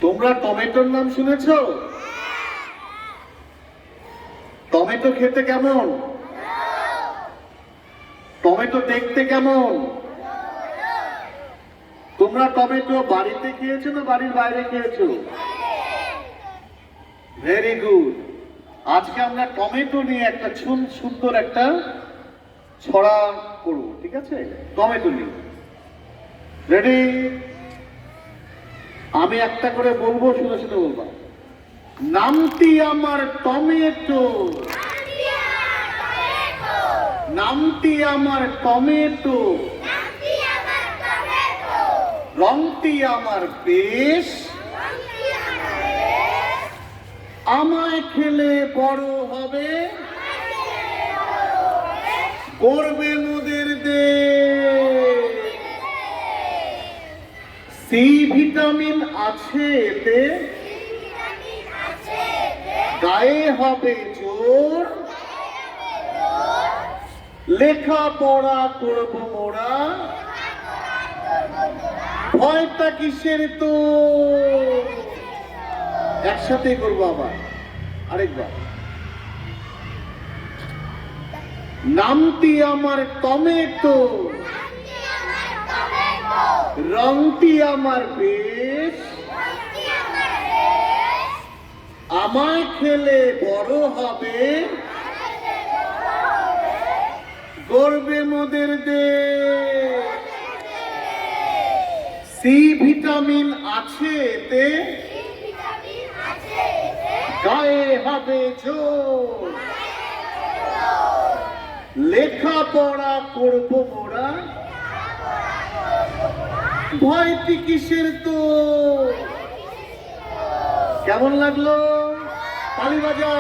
তোমরা টমেটোর নাম শুনেছো? টমেটো খেতে কেমন? টমেটো দেখতে কেমন? তোমরা টমেটো বাড়িতে খেয়েছো না বাড়ির বাইরে খেয়েছো? Very good. আজকে আমরা টমেটো নিয়ে একটা সুন্দর একটা ছড়া করব, ঠিক আছে? টমেটো নিয়ে রেডি? আমি একটা করে বলবো, শুনে শুনে বলবা। নামটি আমার টমেটো, নামটি আমার টমেটো, রংটি আমার বেশ, আমায় খেলে বড় হবে, করবে মোদের দেশ। সি ভিটামিন আছে এতে, গায়ে হবে জোর, লেখাপড়া করব মোরা, ভয়টা কিসের তো? একসাথেই করবো আবার, আরেকবার। নামটি আমার টমেটো, রংটি আমার বেশ, আমায় খেলে বড় হবে, গর্বে মোদের দেশ। সি ভিটামিন আছে এতে, গায়ে হবে জোর, লেখাপড়া করব মোরা, ভয়টি কিসের তো? কেমন লাগলো? তালি বাজাও।